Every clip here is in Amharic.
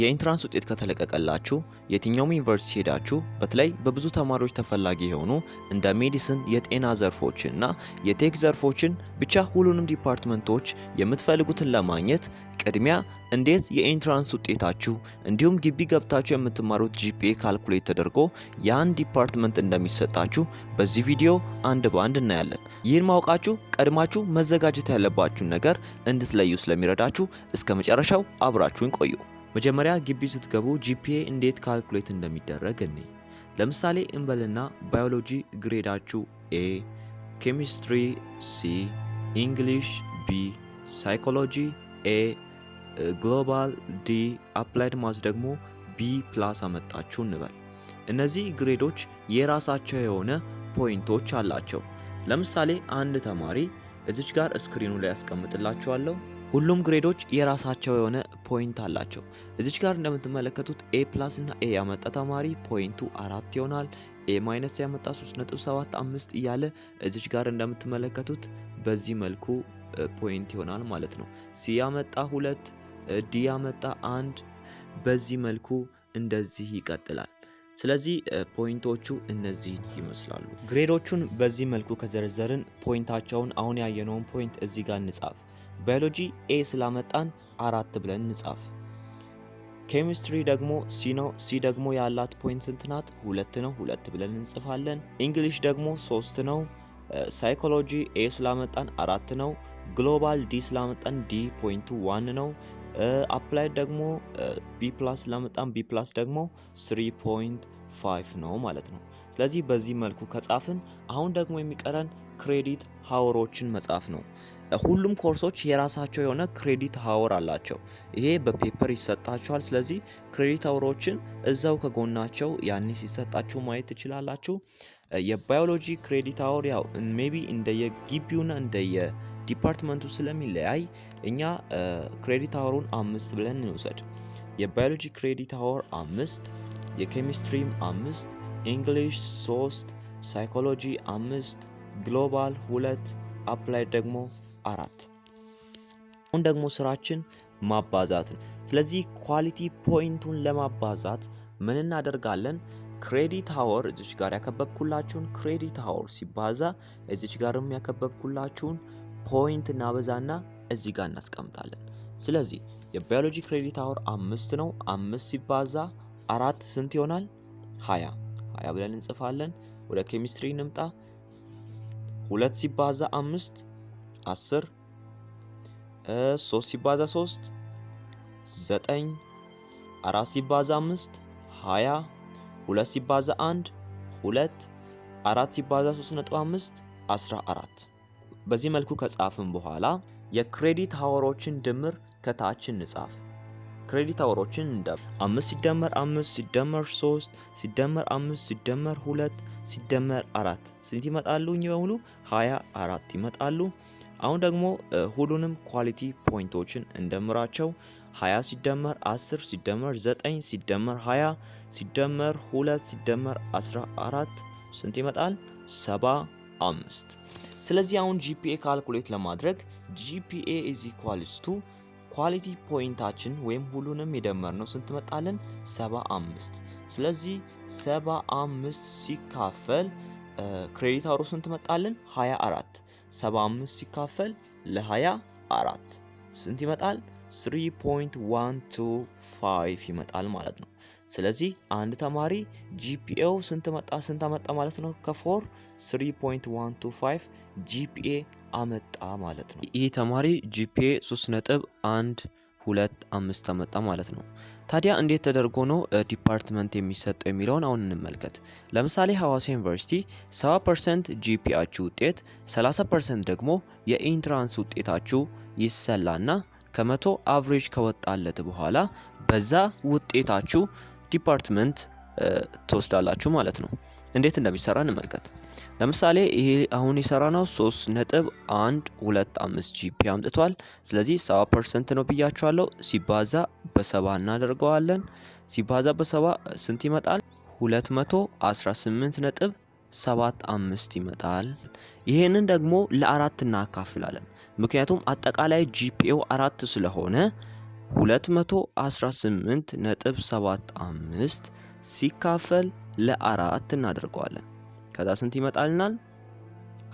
የኢንትራንስ ውጤት ከተለቀቀላችሁ የትኛውም ዩኒቨርሲቲ ሄዳችሁ በተለይ በብዙ ተማሪዎች ተፈላጊ የሆኑ እንደ ሜዲሲን፣ የጤና ዘርፎችን እና የቴክ ዘርፎችን ብቻ ሁሉንም ዲፓርትመንቶች የምትፈልጉትን ለማግኘት ቅድሚያ እንዴት የኢንትራንስ ውጤታችሁ እንዲሁም ግቢ ገብታችሁ የምትማሩት ጂፒኤ ካልኩሌት ተደርጎ ያን ዲፓርትመንት እንደሚሰጣችሁ በዚህ ቪዲዮ አንድ በአንድ እናያለን። ይህን ማወቃችሁ ቀድማችሁ መዘጋጀት ያለባችሁን ነገር እንድትለዩ ስለሚረዳችሁ እስከ መጨረሻው አብራችሁን ቆዩ። መጀመሪያ ግቢ ስትገቡ ጂፒኤ እንዴት ካልኩሌት እንደሚደረግ እንይ። ለምሳሌ እንበልና ባዮሎጂ ግሬዳችሁ ኤ፣ ኬሚስትሪ ሲ፣ እንግሊሽ ቢ፣ ሳይኮሎጂ ኤ፣ ግሎባል ዲ፣ አፕላይድ ማስ ደግሞ ቢ ፕላስ አመጣችሁ እንበል። እነዚህ ግሬዶች የራሳቸው የሆነ ፖይንቶች አላቸው። ለምሳሌ አንድ ተማሪ እዚች ጋር ስክሪኑ ላይ ያስቀምጥላችኋለሁ። ሁሉም ግሬዶች የራሳቸው የሆነ ፖይንት አላቸው። እዚች ጋር እንደምትመለከቱት ኤ ፕላስ እና ኤ ያመጣ ተማሪ ፖይንቱ 4 ይሆናል። ኤ ማይነስ ያመጣ 3.75 እያለ እዚች ጋር እንደምትመለከቱት በዚህ መልኩ ፖይንት ይሆናል ማለት ነው። ሲ ያመጣ 2፣ ዲ ያመጣ 1፣ በዚህ መልኩ እንደዚህ ይቀጥላል። ስለዚህ ፖይንቶቹ እነዚህ ይመስላሉ። ግሬዶቹን በዚህ መልኩ ከዘረዘርን ፖይንታቸውን አሁን ያየነውን ፖይንት እዚህ ጋር እንጻፍ። ባዮሎጂ ኤ ስላመጣን 4 ብለን እንጻፍ። ኬሚስትሪ ደግሞ ሲ ነው። ሲ ደግሞ ያላት ፖይንት ስንት ናት? 2 ነው። 2 ብለን እንጽፋለን። እንግሊሽ ደግሞ 3 ነው። ሳይኮሎጂ ኤ ስላመጣን 4 ነው። ግሎባል ዲ ስላመጣን ዲ ፖይንቱ 1 ነው። አፕላይድ ደግሞ ቢ ፕላስ ስላመጣን ቢ ፕላስ ደግሞ 3.5 ነው ማለት ነው። ስለዚህ በዚህ መልኩ ከጻፍን አሁን ደግሞ የሚቀረን ክሬዲት ሃወሮችን መጻፍ ነው። ሁሉም ኮርሶች የራሳቸው የሆነ ክሬዲት ሃወር አላቸው። ይሄ በፔፐር ይሰጣቸዋል። ስለዚህ ክሬዲት ሃወሮችን እዛው ከጎናቸው ያኔ ሲሰጣችሁ ማየት ትችላላችሁ። የባዮሎጂ ክሬዲት ሃወር ያው ሜቢ እንደየግቢውና እንደየዲፓርትመንቱ ስለሚለያይ እኛ ክሬዲት ሃወሩን 5 ብለን እንውሰድ። የባዮሎጂ ክሬዲት ሃወር 5፣ የኬሚስትሪም 5፣ እንግሊሽ 3፣ ሳይኮሎጂ 5፣ ግሎባል 2፣ አፕላይድ ደግሞ 4። አሁን ደግሞ ስራችን ማባዛት ነው። ስለዚህ ኳሊቲ ፖይንቱን ለማባዛት ምን እናደርጋለን? ክሬዲት ሃወር እዚች ጋር ያከበብኩላችሁን ክሬዲት ሃወር ሲባዛ እዚች ጋርም ያከበብኩላችሁን ፖይንት እናበዛና እዚህ ጋር እናስቀምጣለን። ስለዚህ የባዮሎጂ ክሬዲት ሃወር 5 ነው። 5 ሲባዛ 4 ስንት ይሆናል? 20 ብለን እንጽፋለን። ወደ ኬሚስትሪ እንምጣ። 2 ሲባዛ 5 10፣ 3 ሲባዛ 3 9፣ 4 ሲባዛ 5 20፣ 2 ሲባዛ 1 2፣ 4 ሲባዛ 3.5 14። በዚህ መልኩ ከጻፍን በኋላ የክሬዲት ሃወሮችን ድምር ከታች እንጻፍ። ክሬዲት ሃወሮችን እንደ 5 ሲደመር 5 ሲደመር 3 ሲደመር 5 ሲደመር 2 ሲደመር 4 ስንት ይመጣሉ? እኚህ በሙሉ 24 ይመጣሉ። አሁን ደግሞ ሁሉንም ኳሊቲ ፖይንቶችን እንደምራቸው። 20 ሲደመር 10 ሲደመር 9 ሲደመር 20 ሲደመር 2 ሲደመር 14 ስንት ይመጣል? 75። ስለዚህ አሁን ጂፒኤ ካልኩሌት ለማድረግ ጂፒኤ ኢዝ ኢኳልስ ቱ ኳሊቲ ፖይንታችን ወይም ሁሉንም የደመርነው ስንት መጣለን? 75። ስለዚህ 75 ሲካፈል ክሬዲት ሃወሩ ስንት መጣለን? 24። 75 ሲካፈል ለ24 ስንት ይመጣል? 3.125 ይመጣል ማለት ነው። ስለዚህ አንድ ተማሪ ጂፒኤው ስንት አመጣ ማለት ነው? ከ4 3.125 ጂፒኤ አመጣ ማለት ነው። ይህ ተማሪ ጂፒኤ 3.125 አመጣ ማለት ነው። ታዲያ እንዴት ተደርጎ ነው ዲፓርትመንት የሚሰጠው የሚለውን አሁን እንመልከት። ለምሳሌ ሐዋሳ ዩኒቨርሲቲ 70% ጂፒኤያችሁ ውጤት 30% ደግሞ የኢንትራንስ ውጤታችሁ ይሰላና ከመቶ አቨሬጅ ከወጣለት በኋላ በዛ ውጤታችሁ ዲፓርትመንት ትወስዳላችሁ ማለት ነው። እንዴት እንደሚሰራ እንመልከት። ለምሳሌ ይሄ አሁን የሰራነው 3.125 ጂፒኤ አምጥቷል። ስለዚህ 70% ነው ብያችኋለሁ። ሲባዛ በ70 እናደርገዋለን። ሲባዛ በ70 ስንት ይመጣል? 218.75 ይመጣል። ይሄንን ደግሞ ለ4 እናካፍላለን። ምክንያቱም አጠቃላይ ጂፒኤው 4 ስለሆነ 218.75 ሲካፈል ለ4 እናደርገዋለን። ከዛ ስንት ይመጣልናል?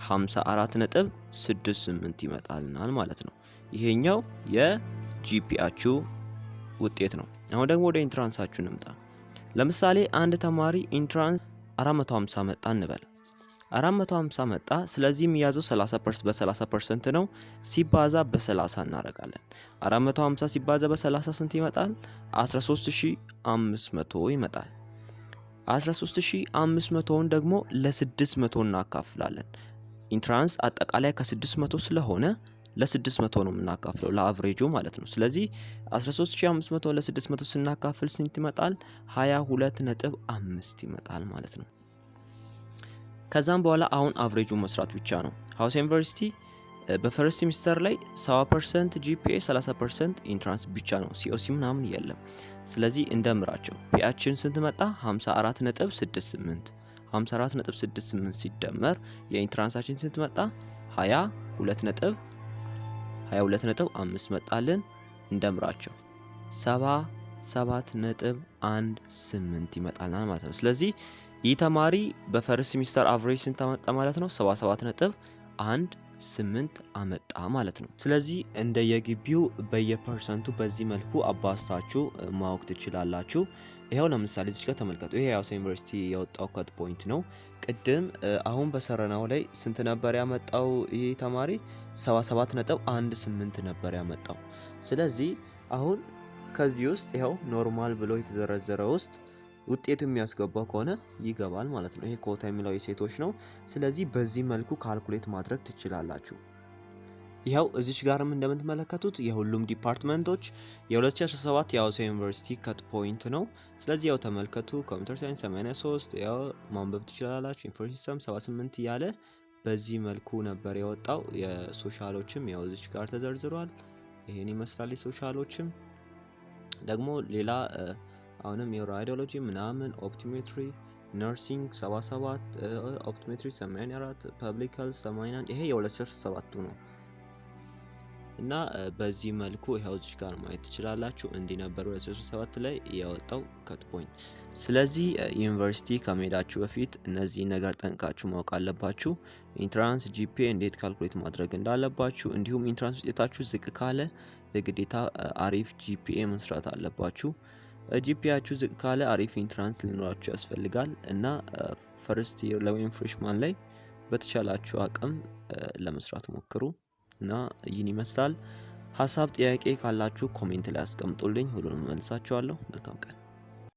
54.68 ይመጣልናል ማለት ነው። ይሄኛው የጂፒአችሁ ውጤት ነው። አሁን ደግሞ ወደ ኢንትራንሳችሁ እንምጣ። ለምሳሌ አንድ ተማሪ ኢንትራንስ 450 መጣ እንበል። 450 መጣ። ስለዚህ የሚያዘው 30% ነው። ሲባዛ በ30 እናደርጋለን። 450 ሲባዛ በ30 ስንት ይመጣል? 13500 ይመጣል። 13500ን ደግሞ ለ600 እናካፍላለን። ኢንትራንስ አጠቃላይ ከ600 ስለሆነ ለ600 ነው የምናካፍለው፣ ለአቨሬጁ ማለት ነው። ስለዚህ 13500 ለ600 ስናካፍል ስንት ይመጣል? 22.5 ይመጣል ማለት ነው። ከዛም በኋላ አሁን አቨሬጁን መስራት ብቻ ነው። ሀዋሳ ዩኒቨርሲቲ በፈርስት ሴሚስተር ላይ 70% ጂፒኤ 30% ኢንትራንስ ብቻ ነው፣ ሲኦሲ ምናምን የለም። ስለዚህ እንደምራቸው ፒአችን ስንት መጣ? 54.68 54.68 ሲደመር የኢንትራንሳችን ስንት መጣ? 22.5 መጣልን። እንደምራቸው 77.18 ይመጣልናል ማለት ነው። ስለዚህ ይህ ተማሪ በፈርስት ሴሚስተር አቨሬጅ ስንት አመጣ ማለት ነው? 77.18 አመጣ ማለት ነው። ስለዚህ እንደ የግቢው በየፐርሰንቱ በዚህ መልኩ አባስታችሁ ማወቅ ትችላላችሁ። ይሄው ለምሳሌ እዚህ ጋር ተመልከቱ። ይሄ ሀዋሳ ዩኒቨርሲቲ ያወጣው ከት ፖይንት ነው። ቅድም አሁን በሰረናው ላይ ስንት ነበር ያመጣው ይሄ ተማሪ? 77.18 ነበር ያመጣው። ስለዚህ አሁን ከዚህ ውስጥ ይሄው ኖርማል ብሎ የተዘረዘረ ውስጥ ውጤቱ የሚያስገባው ከሆነ ይገባል ማለት ነው። ይሄ ኮታ የሚለው የሴቶች ነው። ስለዚህ በዚህ መልኩ ካልኩሌት ማድረግ ትችላላችሁ። ይኸው እዚች ጋርም እንደምትመለከቱት የሁሉም ዲፓርትመንቶች የ2017 የሀዋሳ ዩኒቨርሲቲ ከት ፖይንት ነው። ስለዚህ ያው ተመልከቱ። ኮምፒውተር ሳይንስ 83 ያው ማንበብ ትችላላችሁ። ኢንፎርሜሽን ሲስተም 78 እያለ በዚህ መልኩ ነበር የወጣው። የሶሻሎችም ያው እዚች ጋር ተዘርዝሯል። ይሄን ይመስላል። የሶሻሎችም ደግሞ ሌላ አሁንም የራዲዮሎጂ ምናምን፣ ኦፕቲሜትሪ፣ ነርሲንግ 77፣ ኦፕቲሜትሪ 84፣ ፐብሊክ ሄልዝ 81 ይሄ የ2017 ነው። እና በዚህ መልኩ ይሄው እዚህ ጋር ማየት ትችላላችሁ። እንዲህ ነበር 2017 ላይ ያወጣው ከት ፖይንት። ስለዚህ ዩኒቨርሲቲ ከመሄዳችሁ በፊት እነዚህ ነገር ጠንቃችሁ ማወቅ አለባችሁ። ኢንትራንስ ጂፒኤ እንዴት ካልኩሌት ማድረግ እንዳለባችሁ፣ እንዲሁም ኢንትራንስ ውጤታችሁ ዝቅ ካለ የግዴታ አሪፍ ጂፒኤ መስራት አለባችሁ። ጂፒኤያችሁ ዝቅ ካለ አሪፍ ኢንትራንስ ሊኖራችሁ ያስፈልጋል። እና ፈርስት ይር ላይ ወይም ፍሬሽማን ላይ በተቻላችሁ አቅም ለመስራት ሞክሩ። እና ይህን ይመስላል። ሀሳብ ጥያቄ ካላችሁ ኮሜንት ላይ አስቀምጡልኝ፣ ሁሉንም መልሳችኋለሁ። መልካም ቀን።